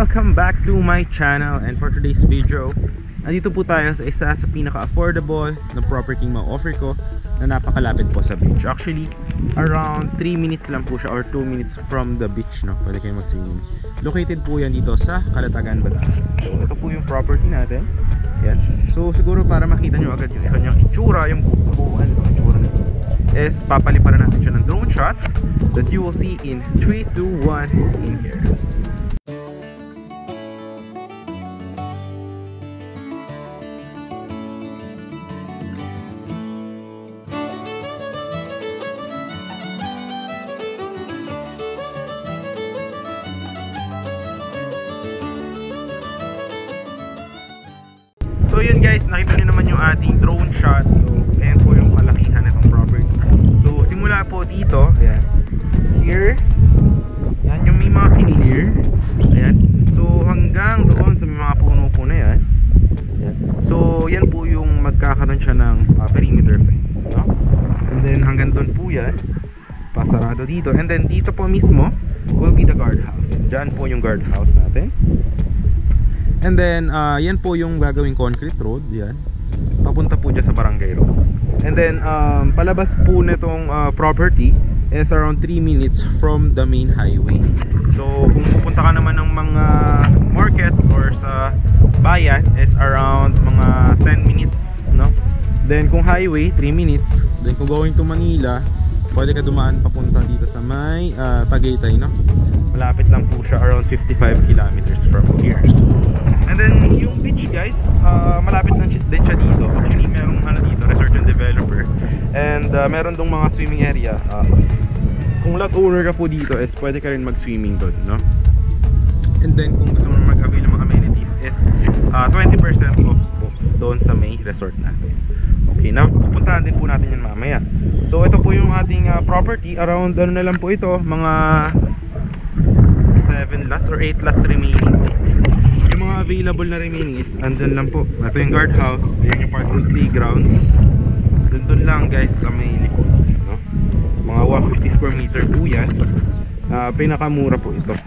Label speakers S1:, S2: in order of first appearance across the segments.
S1: Welcome back to my channel, and for today's video, andito po tayo sa isa sa pinaka-affordable na property ma-offer ko na napakalapit po sa beach. Actually, around 3 minutes lang po siya or 2 minutes from the beach, no? Pwede kayo mag-swimming. Located po yan dito sa Calatagan, Batangas. So, ito po yung property natin. Yan. So, siguro para makita nyo agad yung kanyang itsura, yung buuan ng itsura nito, is papaliparan natin siya ng drone shot that you will see in 3, 2, 1 in here. So yun guys, nakita nyo naman yung ating drone shot. So ayan po yung kalakihan ng property. So simula po dito, ayan, here, yan yung may mga clear, ayan. So hanggang doon sa may mga puno po na yan, ayan. So yan po yung magkakaroon siya ng perimeter fence, no? And then hanggang doon po yan, pasarado dito. And then dito po mismo will be the guardhouse. Diyan po yung guardhouse natin. And then, yan po yung gagawing concrete road, yan. Papunta po dyan sa barangay road. And then, palabas po nitong property is around 3 minutes from the main highway. So, kung pupunta ka naman ng mga market or sa bayan, is around mga 10 minutes, no? Then, kung highway, 3 minutes. Then, kung going to Manila, pwede ka dumaan papunta dito sa may Tagaytay, no? Malapit lang po siya, around 55 kilometers from here. And then yung beach guys, malapit lang din siya dito. Actually merong dito, resort and developer. And meron dong mga swimming area. Kung lot owner ka po dito is pwede ka rin mag-swimming doon, no? And then kung gusto mo mag-avail ng mga amenities is 20% off po doon sa may resort natin. Okay, na pupuntahan din po natin yan mamaya. So ito po yung ating property. Around ano na lang po ito, mga 7 lots or 8 lots remaining. Yung mga available na remaining is andun lang po. Ito yung guardhouse, yan yung parking playground. Doon lang guys sa may likod, no? Mga 150 square meter po yan. Pinakamura po ito.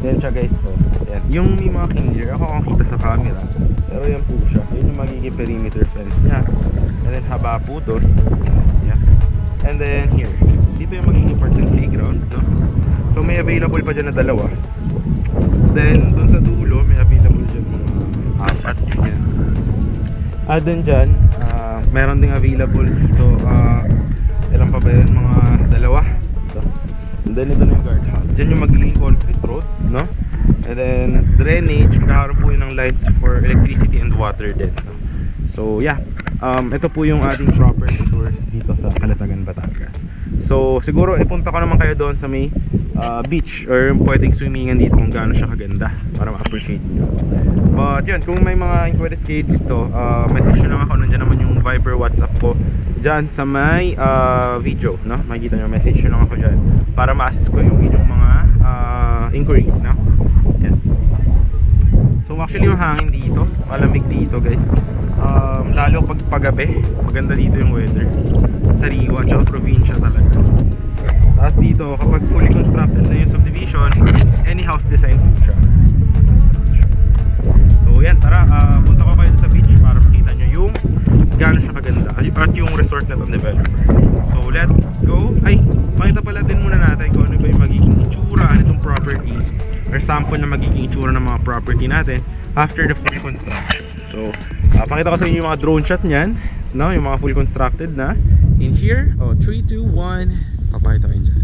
S1: Yan siya guys, oh. Yan. Yung may mga clear, ako kita sa camera, pero yan po siya. Yun yung magiging perimeter fence nya. And then haba po doon. Yan. And then here, dito yung magiging parking playground, no? So may available pa dyan na dalawa. Then dun sa dulo may available dyan mga 4 yan. Then dyan meron ding available dito, ilan pa ba yun, mga dalawa ito. And then ito na yung guardhouse. Dyan yung magiging concrete road, no? And then drainage, magkakaroon po yun ng lines for electricity and water din, no? So yeah, ito po yung ating property tour dito sa Calatagan, Batangas. So siguro ipunta ko naman kayo doon sa may beach or pwedeng swimmingan dito kung gaano siya kaganda para ma-appreciate nyo. But yun, kung may mga inquiries kayo dito, message nyo lang ako. Nandiyan naman yung Viber, WhatsApp ko dyan sa may video, no? Makikita nyo, message nyo lang ako dyan para ma-assist ko yung inyong mga inquiries, no? Yan. So actually yung hangin dito, malamig dito guys. Lalo pag paggabi, maganda dito yung weather. Sariwa, tsaka probinsya talaga. Tapos dito, kapag fully constructed na yung subdivision, any house design po siya. So yan, tara, punta ko kayo sa beach para makita nyo yung gaano siya kaganda at yung resort na itong developer. So let's go. Ay, makita pala din muna natin kung ano ba yung magiging itsura nitong property or sample na magiging itsura ng mga property natin after the full construction. So pakita ko sa inyo yung mga drone shot nyan, no? Yung mga full constructed na. In here, 3, 2, 1, papakita kayo dyan.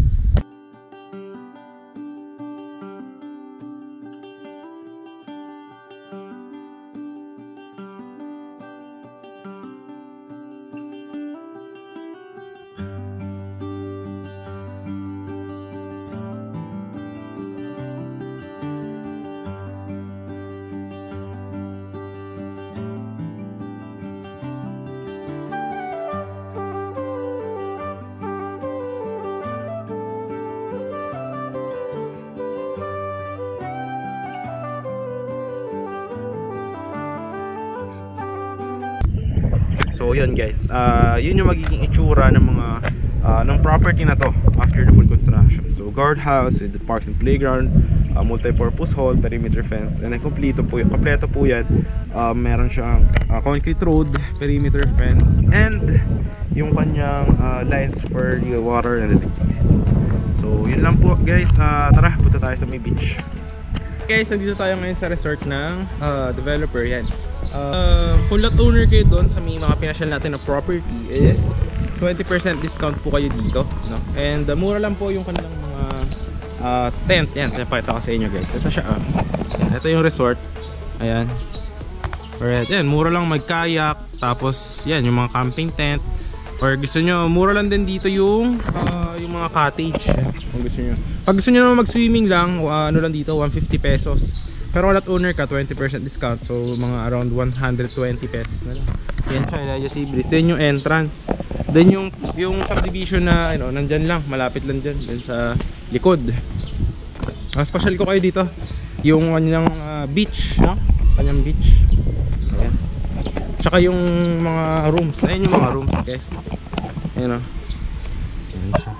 S1: So yun guys, yun yung magiging itsura ng mga ng property na to after the full construction. So guardhouse with the parks and playground, multi-purpose hall, perimeter fence, and then kompleto po yan. Meron siyang concrete road, perimeter fence, and yung kanyang lines for the water and electricity. So yun lang po guys. Tara, punta tayo sa may beach. Guys, nandito tayo ngayon sa resort ng developer. Yan, kung lot owner kayo doon sa may mga pinasyal natin na property, 20% discount po kayo dito, no? And mura lang po yung kanilang mga tent. Yan, pakita ko sa inyo guys. Ito siya. Yan, ito yung resort. Ayan. Alright, yan, mura lang mag-kayak. Tapos yan, yung mga camping tent. Or gusto nyo, mura lang din dito yung mga cottage. Yan, kung gusto nyo. Pag gusto nyo naman mag-swimming lang, ano lang dito, 150 pesos. Pero lot owner ka, 20% discount. So mga around 120 pesos na lang. Yan siya, Elijah Sea Breeze. Yan yung entrance. Then yung subdivision na ano, nandyan lang, malapit lang dyan sa likod. Special ko kayo dito yung kanyang beach, no? Kanyang beach. Ayan. Tsaka yung mga rooms. Ayan yung mga rooms guys. Ayan o. Ayan siya.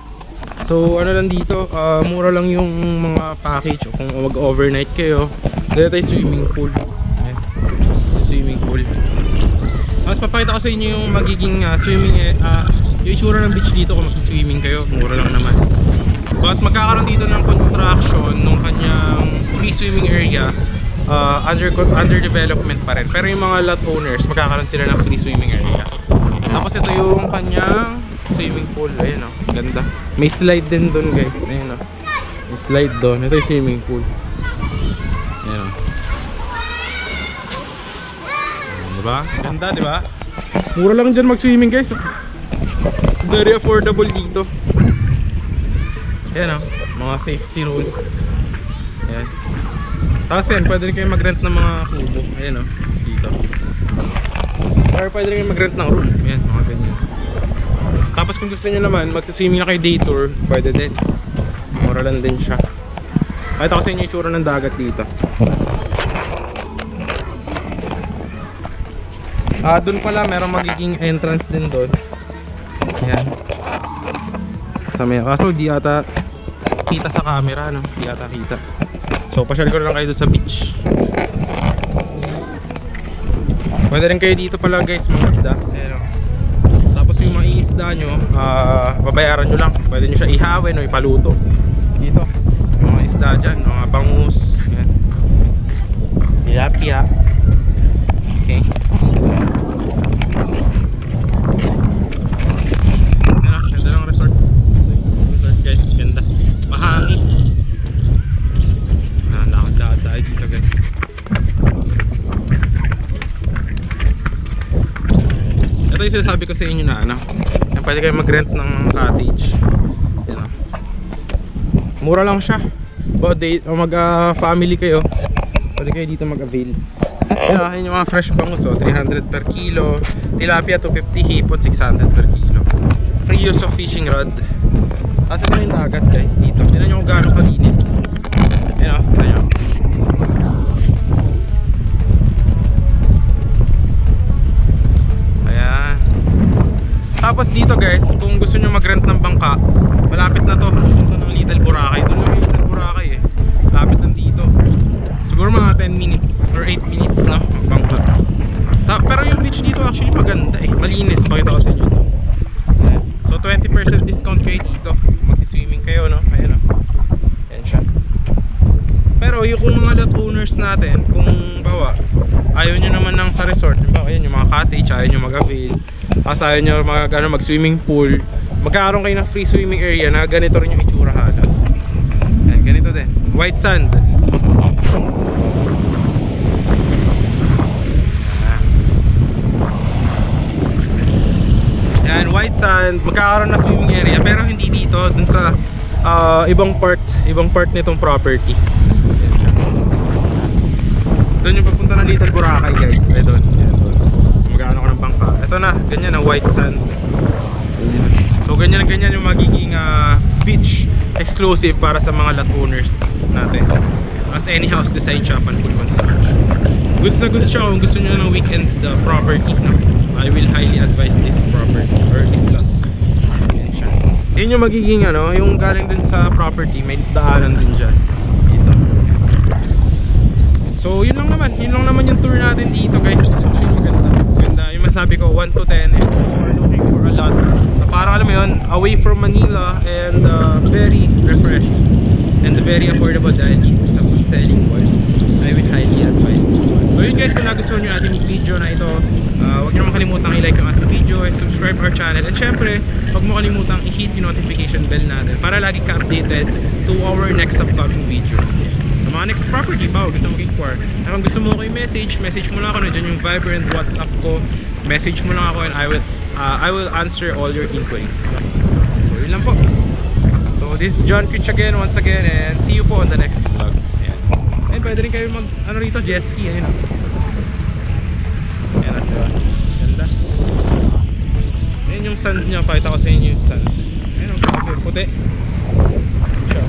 S1: So ano lang dito, mura lang yung mga package. Kung mag-overnight kayo, dito tayo swimming pool. Ayan. Swimming pool. Tapos papakita ko sa inyo yung magiging swimming, yung itsura ng beach dito kung mag-swimming kayo. Mura lang naman. But magkakaroon dito ng construction nung kanyang free swimming area, under development pa rin. Pero yung mga lot owners, magkakaroon sila ng free swimming area. Tapos ito yung kanyang swimming pool. Ayan o, ganda. May slide din doon guys. Ayan o, may slide doon. Ito yung swimming pool. Ayan o. Diba? Ganda, diba? Mura lang dyan mag-swimming guys. Very affordable dito. Ayan o, mga safety rules. Ayan. Tapos yan, pwede rin kayo mag-rent ng mga kubo. Ayan o, dito. Or pwede rin kayo mag-rent ng room. Ayan, mga ganyan. Tapos kung gusto nyo naman, magsaswimming na kayo day tour, pwede din. Mura lang din siya. Pakita ko sa inyo yung itsura ng dagat dito. Doon pala merong magiging entrance din doon. Ayan. Sa may, kaso di ata kita sa camera, no? Di ata kita. So pasyal ko lang kayo doon sa beach. Pwede rin kayo dito pala guys, mga isda. Ayan, tapos yung mga iisda nyo, babayaran nyo lang. Pwede nyo siya ihawin o ipaluto. Dito, yung mga isda dyan, mga bangus. Ayan. Tilapia. Okay. Ganda ng resort. Resort guys, ganda. Mahangin. Lakad tayo dito guys. Ito yung sinasabi ko sa inyo na ano, pwede kayo mag-rent ng cottage. Yan, mura lang siya. O mag-family kayo, pwede kayo dito mag-avail. Yan yung mga fresh bangus, 300 per kilo. Tilapia 250, hipon 600 per kilo. Free use of fishing rod. Kasi ito yung dagat guys dito. Tignan nyo kung gaano kalinis. Yan o, tignan nyo. Ayan. Tapos dito guys, kung gusto nyo mag-rent ng bangka, malapit na to. Ito ng Little Boracay. Ito lang yung Little Boracay eh. Malapit lang dito. Siguro mga 10 minutes or 8 minutes na magbangka. Pero yung beach dito actually maganda eh. Malinis. Pakita ko sa inyo ito. So 20% discount kayo dito. Mag-swimming kayo, no? Ayan o. Ayan siya. Pero yung kung mga lot owners natin, kung bawa ayaw nyo naman ng sa resort, bawa ayan yung mga cottage, ayaw nyo mag-avail, ayaw nyo mag-swimming pool, magkakaroon kayo ng free swimming area na ganito rin yung itsura halos. Ayan, ganito din. White sand. Yan, white sand, magkakaroon na swimming area pero hindi dito, dun sa ibang part nitong property. Doon yung papunta ng Little Boracay guys. Ay doon. Magkano ko ng bangka. Ito na, ganyan ang white sand. So ganyan yung magiging beach exclusive para sa mga lot owners natin. As any house design shop and full construction. Goods na goods siya kung gusto nyo ng weekend property, no? I will highly advise this property or this lot. Yan siya. Yun yung magiging ano, yung galing dun sa property, may daanan din dyan. Dito. So yun lang naman yung tour natin dito guys. Actually maganda yung masabi ko 1 to 10 if you're looking for a lot na parang alam mo yun, away from Manila and very refreshing and very affordable dahil isa sa selling point. I would highly advise this one. So yun guys, kung nagustuhan nyo ating video na ito, huwag nyo naman kalimutang i-like yung ating video and subscribe our channel, and syempre huwag mo kalimutang i-hit yung notification bell natin para lagi ka updated to our next upcoming videos. Sa mga next property ba, gusto mo inquire, kung gusto mo ko i-message mo lang ako, nandiyan yung Viber and WhatsApp ko, message mo lang ako and I will answer all your inquiries. So yun lang po. So this is John Critch again, once again, and see you po on the next vlogs. Ayan. And pwede rin kayo mag rito, jet ski, ayun o. Ayan o, diba? Ganda. Ayan yung sand niya, pakita ko sa inyo yung sand. Ayan o, grabe, puti. Siya.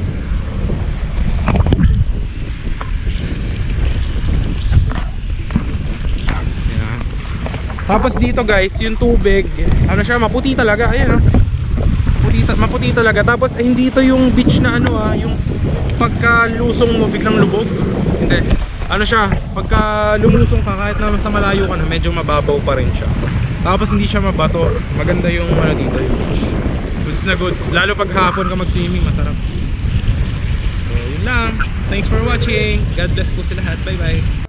S1: Ayan. Tapos dito guys, yung tubig, ano siya, maputi talaga, ayan o. Maputi talaga. Tapos hindi ito yung beach na ano yung pagka lusong mo biglang lubog. Hindi. Ano siya, pagka lumusong ka kahit na sa malayo ka na, medyo mababaw pa rin siya. Tapos hindi siya mabato. Maganda yung ano dito, yung beach. Goods na goods. Lalo pag hapon ka mag-swimming, masarap. So yun lang. Thanks for watching. God bless po sa lahat. Bye bye.